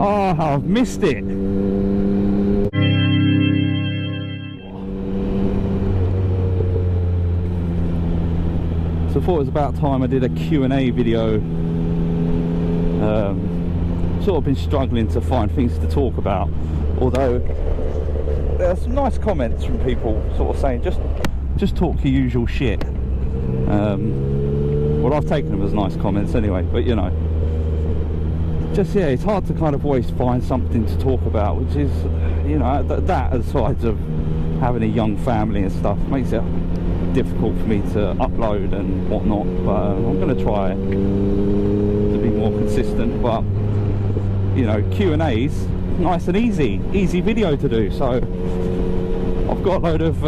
Oh, I've missed it. So I thought it was about time I did a Q&A video. Sort of been struggling to find things to talk about, although there are some nice comments from people sort of saying just talk your usual shit. Well, I've taken them as nice comments anyway, but you know, just yeah, it's hard to kind of always find something to talk about, which is, you know, that aside of having a young family and stuff makes it difficult for me to upload and whatnot, but I'm going to try to be more consistent. But you know, Q&A's nice and easy video to do. So I've got a load of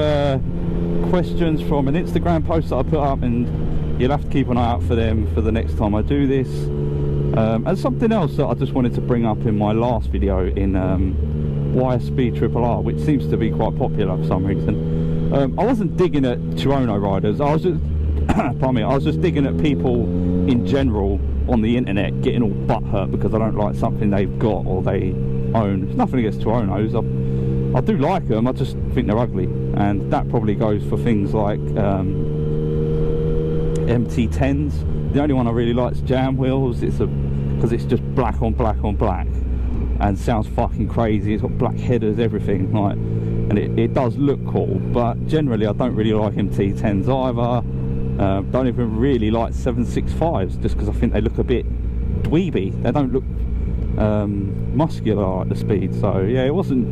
questions from an Instagram post that I put up, and you'll have to keep an eye out for them for the next time I do this. And something else that I just wanted to bring up in my last video in why a Speed Triple R, which seems to be quite popular for some reason. I wasn't digging at Tuono riders, I was just pardon me, I was just digging at people in general on the internet getting all butthurt because I don't like something they've got or they own. There's nothing against Tuonos, I do like them, I just think they're ugly, and that probably goes for things like MT10s. The only one I really like is Jam Wheels. Because it's just black on black on black and sounds fucking crazy. It's got black headers, everything, like, and it does look cool, but generally I don't really like MT10s either. Don't even really like 765s, just because I think they look a bit dweeby. They don't look muscular at the speed. So yeah, it wasn't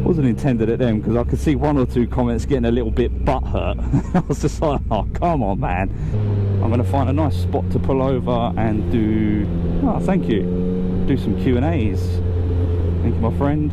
intended at them, because I could see one or two comments getting a little bit butthurt. I was just like, oh come on man. I'm going to find a nice spot to pull over and do, oh thank you, do some Q&As. Thank you my friend.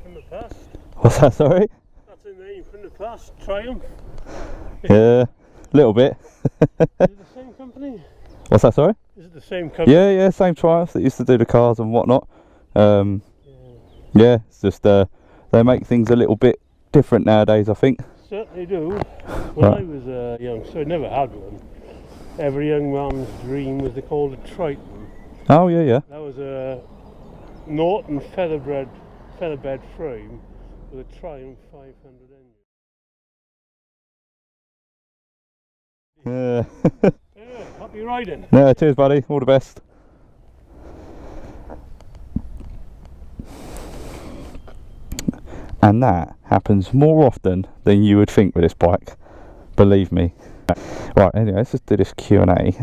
From the past. What's that, sorry? That's a name from the past, Triumph. Yeah, a little bit. Is it the same company? What's that, sorry? Is it the same company? Yeah, same Triumph that used to do the cars and whatnot. Yeah, it's just they make things a little bit different nowadays, I think. Certainly do. When I was young, so I never had one. Every young man's dream was to call it Triton. Oh yeah. That was a Norton featherbed frame with a Triumph 500 engine. Yeah, happy riding. Yeah, cheers buddy, all the best. And that happens more often than you would think with this bike, believe me. Right, anyway, let's just do this Q&A. I'm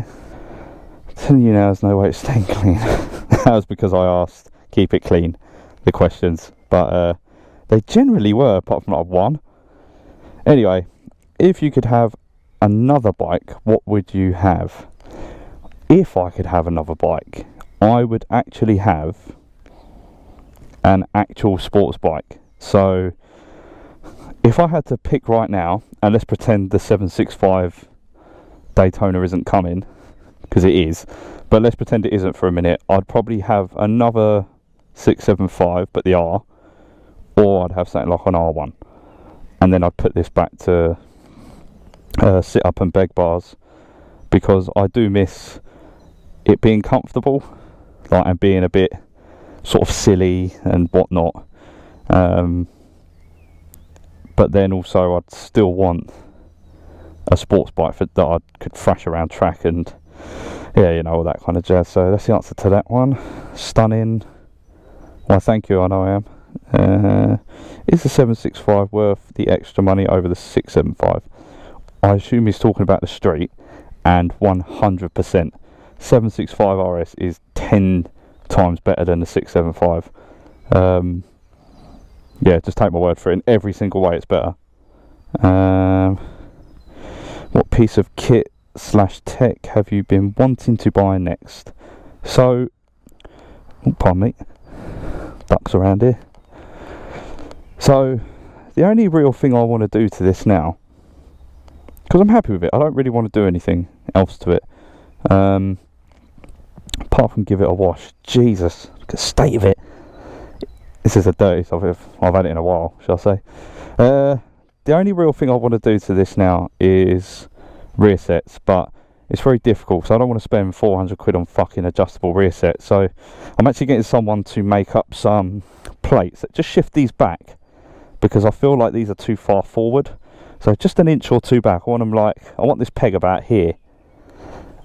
telling you now, there's no way it's staying clean. That was because I asked, keep it clean, the questions, but they generally were, apart from like one. Anyway, if you could have another bike, what would you have? If I could have another bike, I would actually have an actual sports bike. So if I had to pick right now, and let's pretend the 765 Daytona isn't coming, because it is, but let's pretend it isn't for a minute, I'd probably have another 675, but the R, or I'd have something like an R1, and then I'd put this back to sit up and beg bars, because I do miss it being comfortable, like, and being a bit sort of silly and whatnot. But then also I'd still want a sports bike that I could thrash around track and yeah, you know, all that kind of jazz. So that's the answer to that one. Stunning. Why, thank you, I know I am. Is the 765 worth the extra money over the 675? I assume he's talking about the street, and 100%. 765 RS is 10 times better than the 675. Yeah, just take my word for it. In every single way, it's better. What piece of kit / tech have you been wanting to buy next? So, oh, pardon me, ducks around here. So, the only real thing I want to do to this now, because I'm happy with it, I don't really want to do anything else to it. Apart from give it a wash. Jesus, look at the state of it. This is a dirty stuff. I've had it in a while, shall I say. The only real thing I want to do to this now is rear sets, but it's very difficult, so I don't want to spend 400 quid on fucking adjustable rear sets. So I'm actually getting someone to make up some plates that just shift these back, because I feel like these are too far forward. So just an inch or two back. I want this peg about here,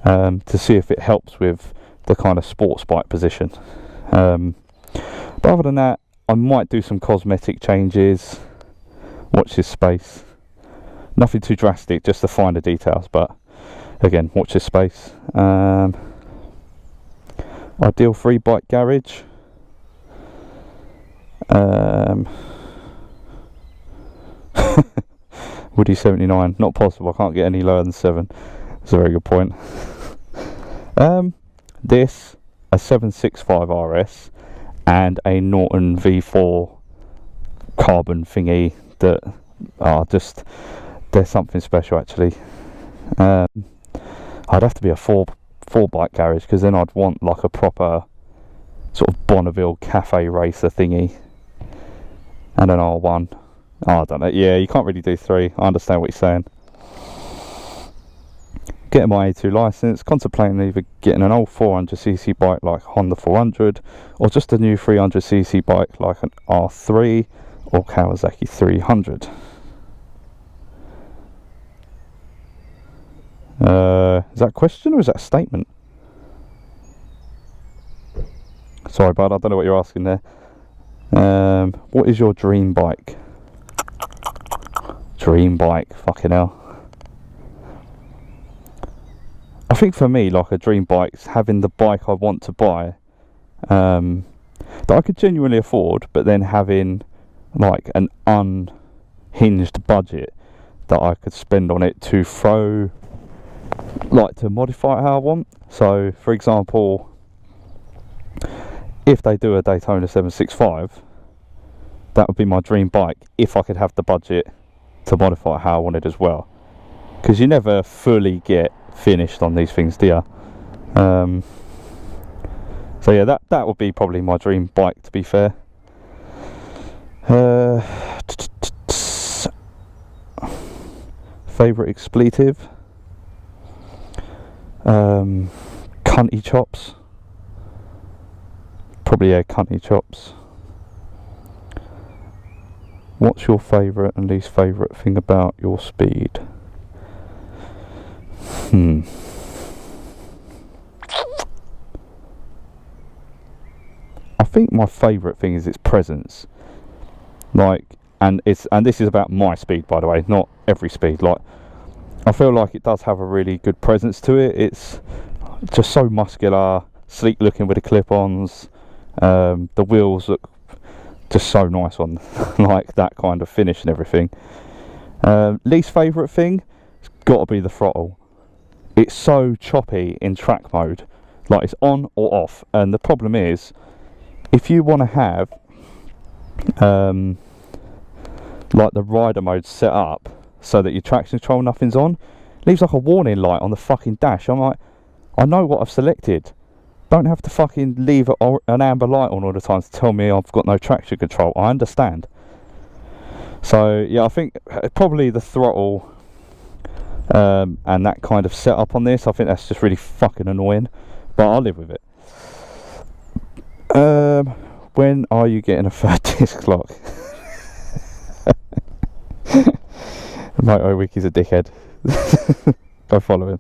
to see if it helps with the kind of sports bike position. But other than that, I might do some cosmetic changes. Watch this space. Nothing too drastic, just to find the details, but again, watch this space. Ideal free bike garage. Woody 79, not possible, I can't get any lower than 7. That's a very good point. This, a 765 RS and a Norton V4 carbon thingy that are just, they're something special actually. I'd have to be a four bike garage, because then I'd want like a proper sort of Bonneville cafe racer thingy and an R1. Oh, I don't know, yeah, you can't really do 3. I understand what you're saying. Getting my A2 license, contemplating either getting an old 400cc bike like Honda 400, or just a new 300cc bike like an R3 or Kawasaki 300. Is that a question or is that a statement? Sorry bud, I don't know what you're asking there. What is your dream bike? Dream bike, fucking hell. I think for me, like, a dream bike's having the bike I want to buy, that I could genuinely afford, but then having like an unhinged budget that I could spend on it to throw, like, to modify it how I want. So for example, if they do a Daytona 765, that would be my dream bike if I could have the budget to modify it how I wanted as well, because you never fully get finished on these things, do you? So yeah, that would be probably my dream bike, to be fair. Favourite expletive? Cunty chops. Probably, yeah, cunty chops. What's your favourite and least favourite thing about your speed? I think my favourite thing is its presence. Like, and this is about my speed, by the way, not every speed. Like, I feel like it does have a really good presence to it. It's just so muscular, sleek looking with the clip-ons. The wheels look just so nice on like that kind of finish and everything. Least favourite thing, it's got to be the throttle. It's so choppy in track mode, like it's on or off, and the problem is, if you want to have like the rider mode set up so that your traction control nothing's on, it leaves like a warning light on the fucking dash. I'm like, I know what I've selected, don't have to fucking leave an amber light on all the time to tell me I've got no traction control. I understand. So yeah, I think probably the throttle and that kind of setup on this, I think that's just really fucking annoying, but I'll live with it. When are you getting a third disc lock? Moto Wiki's a dickhead. Go follow him.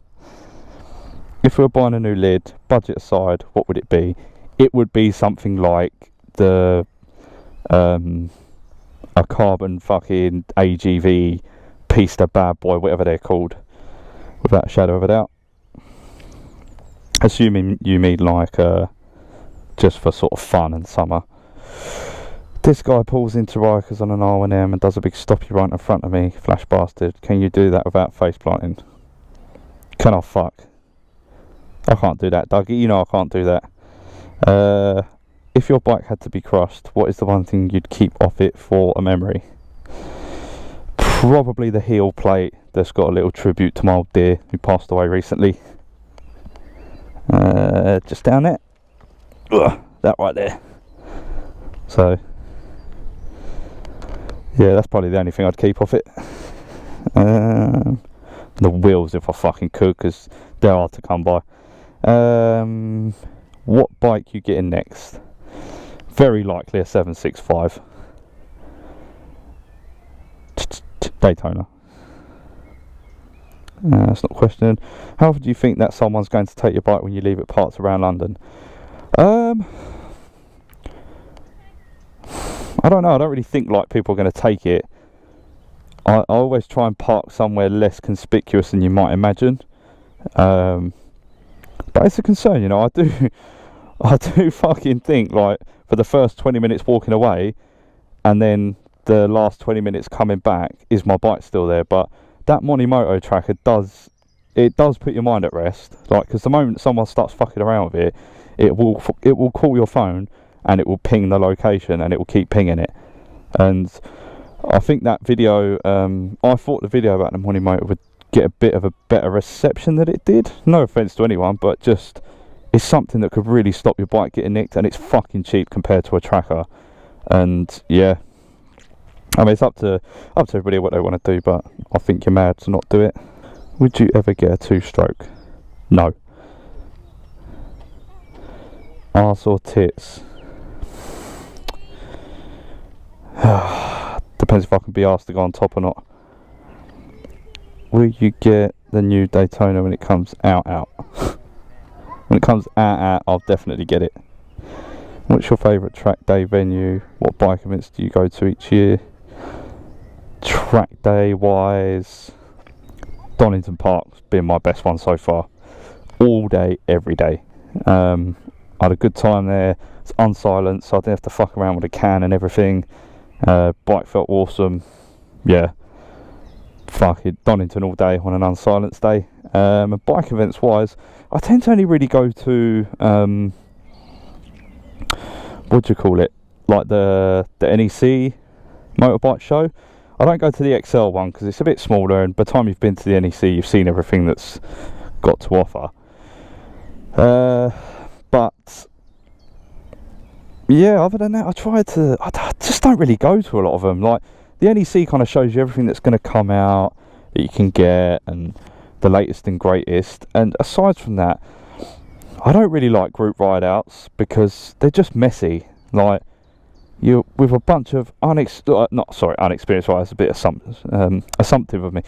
If we were buying a new lid, budget aside, what would it be? It would be something like the a carbon fucking AGV Pista bad boy, whatever they're called, without a shadow of a doubt. Assuming you mean like just for sort of fun and summer. This guy pulls into Rikers on an R1M and does a big stoppy right in front of me. Flash bastard. Can you do that without face planting? Can I fuck? I can't do that, Dougie. You know I can't do that. If your bike had to be crushed, what is the one thing you'd keep off it for a memory? Probably the heel plate that's got a little tribute to my old dear who passed away recently. Just down there. Ugh, that right there. So, yeah, that's probably the only thing I'd keep off it. The wheels, if I fucking could, because they're hard to come by. What bike you getting next? Very likely a 765 Daytona. That's not questioned. How often do you think that someone's going to take your bike when you leave it parked around London? I don't know. I don't really think like people are going to take it. I always try and park somewhere less conspicuous than you might imagine. But it's a concern, you know. I do fucking think like for the first 20 minutes walking away, and then the last 20 minutes coming back, is my bike still there? But that Monimoto tracker does put your mind at rest. Like, because the moment someone starts fucking around with it, it will call your phone and it will ping the location and it will keep pinging it. And I think that video, I thought the video about the Monimoto would get a bit of a better reception than it did. No offense to anyone, but just it's something that could really stop your bike getting nicked, and it's fucking cheap compared to a tracker. And yeah, I mean, it's up to everybody what they want to do, but I think you're mad to not do it. Would you ever get a two-stroke? No. Arse or tits? Depends if I can be asked to go on top or not. Will you get the new Daytona when it comes out? When it comes out, I'll definitely get it. What's your favourite track day venue? What bike events do you go to each year? Track day wise, Donington Park's been my best one so far. All day, every day. I had a good time there. It's unsilenced, so I didn't have to fuck around with a can and everything. Bike felt awesome. Yeah, fuck it, Donington all day on an unsilenced day. And bike events wise, I tend to only really go to what do you call it, like the NEC motorbike show. I don't go to the XL one because it's a bit smaller, and by the time you've been to the NEC you've seen everything that's got to offer. But yeah, other than that, I just don't really go to a lot of them. Like, the NEC kind of shows you everything that's going to come out that you can get, and the latest and greatest. And aside from that, I don't really like group ride outs because they're just messy. Like, you're with a bunch of unexperienced riders, a bit assumptive of me.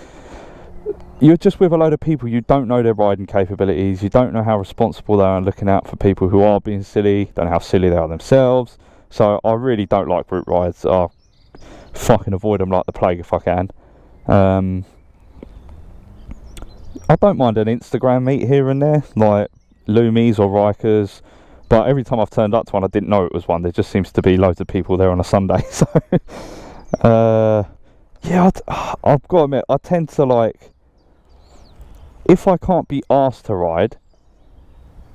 You're just with a load of people, you don't know their riding capabilities, you don't know how responsible they are and looking out for people who are being silly, don't know how silly they are themselves. So I really don't like group rides. I fucking avoid them like the plague if I can. I don't mind an Instagram meet here and there, like Loomies or Rikers, but every time I've turned up to one I didn't know it was one. There just seems to be loads of people there on a Sunday. So yeah, I've got to admit, I tend to like, if I can't be asked to ride,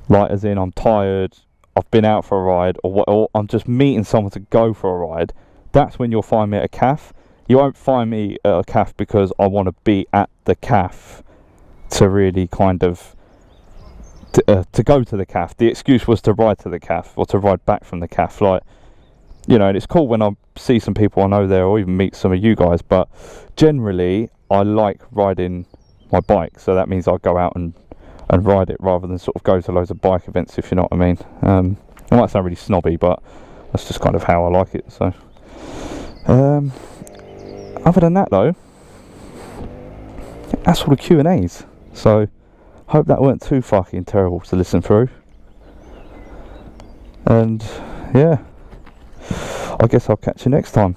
like as in I'm tired, I've been out for a ride, or I'm just meeting someone to go for a ride, that's when you'll find me at a cafe. You won't find me at a cafe because I want to be at the cafe to really kind of to go to the cafe. The excuse was to ride to the cafe or to ride back from the cafe, like, you know. And it's cool when I see some people I know there, or even meet some of you guys, but generally I like riding my bike, so that means I go out and ride it rather than sort of go to loads of bike events, if you know what I mean. It might sound really snobby, but that's just kind of how I like it. So other than that though, that's all the Q&As. So hope that weren't too fucking terrible to listen through. And yeah, I guess I'll catch you next time.